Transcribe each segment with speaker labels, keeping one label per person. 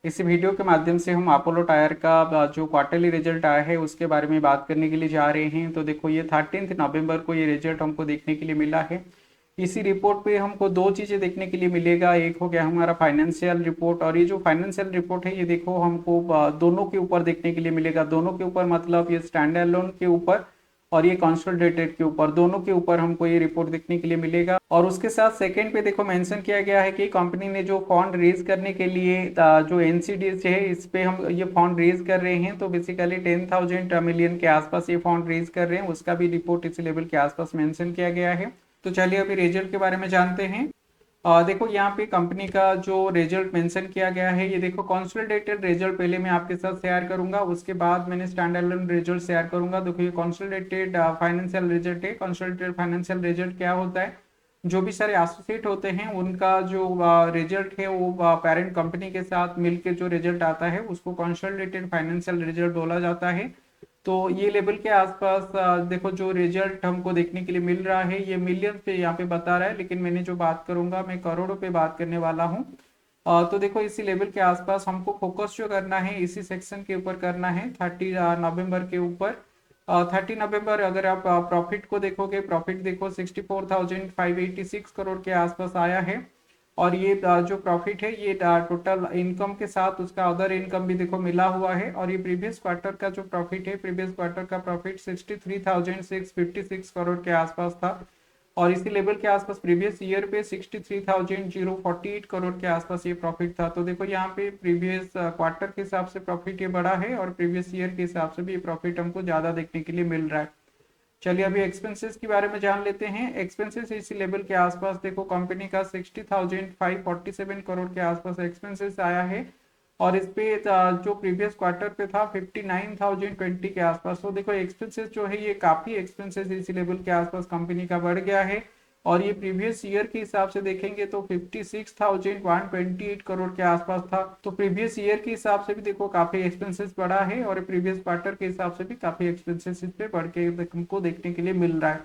Speaker 1: इस वीडियो के माध्यम से हम अपोलो टायर का जो क्वार्टरली रिजल्ट आया है उसके बारे में बात करने के लिए जा रहे हैं। तो देखो ये 13 नवंबर को ये रिजल्ट हमको देखने के लिए मिला है। इसी रिपोर्ट पे हमको दो चीज़ें देखने के लिए मिलेगा। एक हो गया हमारा फाइनेंशियल रिपोर्ट, और ये जो फाइनेंशियल रिपोर्ट है ये देखो हमको दोनों के ऊपर देखने के लिए मिलेगा। दोनों के ऊपर मतलब ये स्टैंड अलोन के ऊपर और ये कंसोलिडेटेड के ऊपर, दोनों के ऊपर हमको ये रिपोर्ट देखने के लिए मिलेगा। और उसके साथ सेकंड पे देखो मेंशन किया गया है कि कंपनी ने जो फंड रेज करने के लिए जो एनसीडीएस है इस पे हम ये फंड रेज कर रहे हैं। तो बेसिकली 10,000 मिलियन के आसपास ये फंड रेज कर रहे हैं, उसका भी रिपोर्ट इस लेवल के आसपास मेंशन किया गया है। तो चलिए अभी रिजल्ट के बारे में जानते हैं। देखो यहाँ पे कंपनी का जो रिजल्ट मेंशन किया गया है, ये देखो कंसोलिडेटेड रिजल्ट पहले मैं आपके साथ शेयर करूंगा, उसके बाद मैंने स्टैंड अलोन रिजल्ट शेयर करूंगा। देखो ये कंसोलिडेटेड फाइनेंशियल रिजल्ट है। कंसोलिडेटेड फाइनेंशियल रिजल्ट क्या होता है, जो भी सारे एसोसिएट होते हैं उनका जो रिजल्ट है वो पेरेंट कंपनी के साथ मिलकर जो रिजल्ट आता है उसको कंसोलिडेटेड फाइनेंशियल रिजल्ट बोला जाता है। तो ये लेवल के आसपास देखो जो रिजल्ट हमको देखने के लिए मिल रहा है ये मिलियन पे यहाँ पे बता रहा है, लेकिन मैंने जो बात करूंगा मैं करोड़ों पे बात करने वाला हूँ। तो देखो इसी लेवल के आसपास हमको फोकस जो करना है इसी सेक्शन के ऊपर करना है, 30 नवंबर के ऊपर। 30 नवंबर अगर आप प्रॉफिट को देखोगे, प्रॉफिट देखो 64,586 करोड़ के आसपास आया है। और ये जो प्रॉफिट है ये टोटल इनकम के साथ उसका अदर इनकम भी देखो मिला हुआ है। और ये प्रीवियस क्वार्टर का जो प्रॉफिट है, प्रीवियस क्वार्टर का प्रॉफिट 63,656 करोड़ के आसपास था। और इसी लेवल के आसपास प्रीवियस ईयर पे 63,048 करोड़ के आसपास ये प्रॉफिट था। तो देखो यहाँ पे प्रीवियस क्वार्टर के हिसाब से प्रॉफिट ये बड़ा है और प्रीवियस ईयर के हिसाब से भी ये प्रॉफिट हमको ज्यादा देखने के लिए मिल रहा है। चलिए अभी एक्सपेंसेस के बारे में जान लेते हैं। एक्सपेंसेस इसी लेवल के आसपास देखो कंपनी का 60,547 करोड़ के आसपास एक्सपेंसेस आया है। और इस पे जो प्रीवियस क्वार्टर पे था 59,020 के आसपास। तो देखो एक्सपेंसेस जो है ये काफी एक्सपेंसेस इसी लेवल के आसपास कंपनी का बढ़ गया है। और ये प्रीवियस ईयर के हिसाब से देखेंगे तो 56,128 करोड़ के आसपास था। तो प्रीवियस ईयर के हिसाब से भी देखो काफी एक्सपेंसेस बढ़ा है और प्रीवियस क्वार्टर के हिसाब से भी काफी एक्सपेंसेस इस पे बढ़ के हमको देखने के लिए मिल रहा है।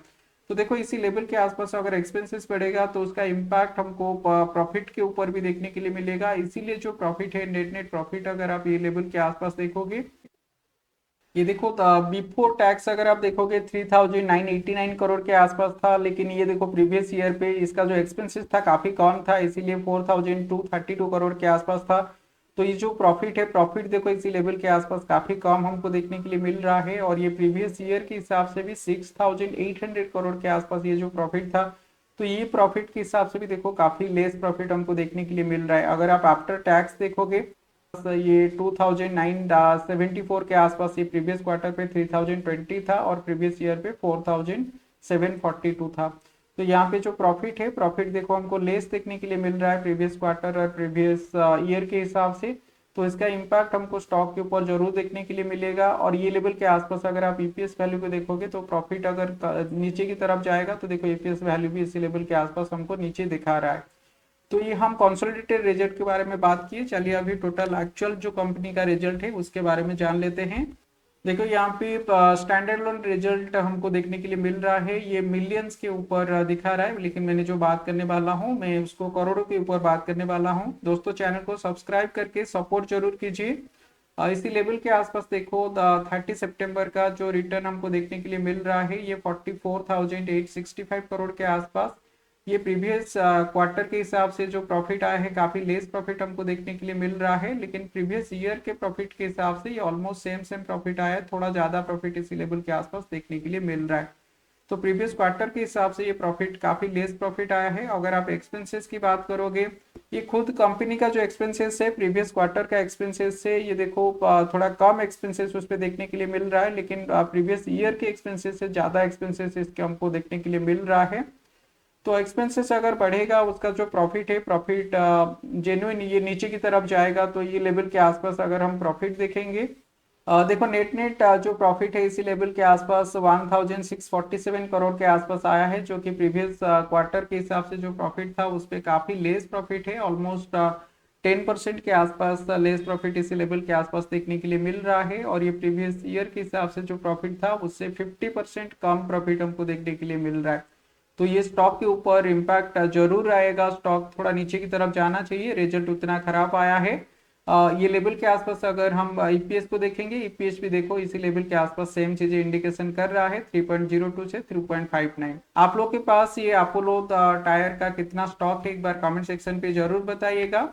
Speaker 1: तो देखो इसी लेवल के आसपास अगर एक्सपेंसेस बढ़ेगा तो उसका इम्पैक्ट हमको प्रॉफिट के ऊपर भी देखने के लिए मिलेगा। इसीलिए जो प्रॉफिट है, नेट नेट प्रॉफिट अगर आप ये लेवल के आसपास देखोगे, ये देखो बिफोर टैक्स अगर आप देखोगे 3,989 करोड़ के आसपास था। लेकिन ये देखो प्रीवियस ईयर पे इसका जो एक्सपेंसेस था काफी कम था, इसीलिए 4,232 करोड़ के आसपास था। तो ये जो प्रॉफिट है, प्रॉफिट देखो इसी लेवल के आसपास काफी कम हमको देखने के लिए मिल रहा है। और ये प्रीवियस ईयर के हिसाब से भी 6,800 करोड़ के आसपास ये जो प्रॉफिट था। तो ये प्रॉफिट के हिसाब से भी देखो काफी लेस प्रॉफिट हमको देखने के लिए मिल रहा है। अगर आप आफ्टर टैक्स देखोगे ये 2,974 के आसपास, ये प्रीवियस क्वार्टर पे 3,020 था और प्रीवियस ईयर पे 4,742 था। तो यहाँ पे जो प्रॉफिट है, प्रॉफिट देखो हमको लेस देखने के लिए मिल रहा है प्रीवियस क्वार्टर और प्रीवियस ईयर के हिसाब से। तो इसका इम्पैक्ट हमको स्टॉक के ऊपर जरूर देखने के लिए मिलेगा। और ये लेवल के आसपास अगर आप ईपीएस वैल्यू को देखोगे तो प्रॉफिट अगर नीचे की तरफ जाएगा तो देखो ईपीएस वैल्यू भी इसी लेवल के आसपास हमको नीचे दिखा रहा है। तो ये हम कंसोलिडेटेड रिजल्ट के बारे में बात किए। चलिए अभी टोटल एक्चुअल जो कंपनी का रिजल्ट है उसके बारे में जान लेते हैं। देखो यहाँ पे स्टैंडर्ड लोन रिजल्ट हमको देखने के लिए मिल रहा है, ये मिलियंस के ऊपर दिखा रहा है, लेकिन मैंने जो बात करने वाला हूँ मैं उसको करोड़ों के ऊपर बात करने वाला हूँ। दोस्तों चैनल को सब्सक्राइब करके सपोर्ट जरूर कीजिए। इसी लेवल के आसपास देखो 30 सितंबर का जो रिटर्न हमको देखने के लिए मिल रहा है ये 44,865 करोड़ के आसपास। ये प्रीवियस क्वार्टर के हिसाब से जो प्रॉफिट आया है काफी लेस प्रॉफिट हमको देखने के लिए मिल रहा है, लेकिन प्रीवियस ईयर के प्रॉफिट के हिसाब से ये ऑलमोस्ट सेम सेम प्रॉफिट आया है, थोड़ा ज्यादा प्रॉफिट इसी लेवल के आसपास देखने के लिए मिल रहा है। तो प्रीवियस क्वार्टर के हिसाब से ये प्रॉफिट काफी लेस प्रॉफिट आया है। अगर आप एक्सपेंसेस की बात करोगे, ये खुद कंपनी का जो एक्सपेंसेस है प्रीवियस क्वार्टर का एक्सपेंसेस से ये देखो थोड़ा कम एक्सपेंसेस उस पर देखने के लिए मिल रहा है, लेकिन प्रीवियस ईयर के एक्सपेंसेस से ज्यादा एक्सपेंसेस इसके हमको देखने के लिए मिल रहा है। तो एक्सपेंसेस अगर बढ़ेगा उसका जो प्रॉफिट है, प्रॉफिट जेन्युइन ये नीचे की तरफ जाएगा। तो ये लेवल के आसपास अगर हम प्रॉफिट देखेंगे, देखो नेट नेट जो प्रॉफिट है इसी लेवल के आसपास 1,647 करोड़ के आसपास आया है, जो कि प्रीवियस क्वार्टर के हिसाब से जो प्रॉफिट था उस पर काफी लेस प्रॉफिट है, ऑलमोस्ट 10% के आसपास लेस प्रॉफिट इसी लेवल के आसपास देखने के लिए मिल रहा है। और ये प्रीवियस ईयर के हिसाब से जो प्रॉफिट था उससे 50% कम प्रॉफिट हमको देखने के लिए मिल रहा है। तो ये स्टॉक के ऊपर इम्पैक्ट जरूर आएगा, स्टॉक थोड़ा नीचे की तरफ जाना चाहिए, रिजल्ट उतना खराब आया है। ये लेवल के आसपास अगर हम ईपीएस को देखेंगे, ईपीएस भी देखो इसी लेवल के आसपास सेम चीजें इंडिकेशन कर रहा है, 3.02 से 3.59। आप लोग के पास ये अपोलो टायर का कितना स्टॉक है, एक बार कमेंट सेक्शन पे जरूर बताइएगा।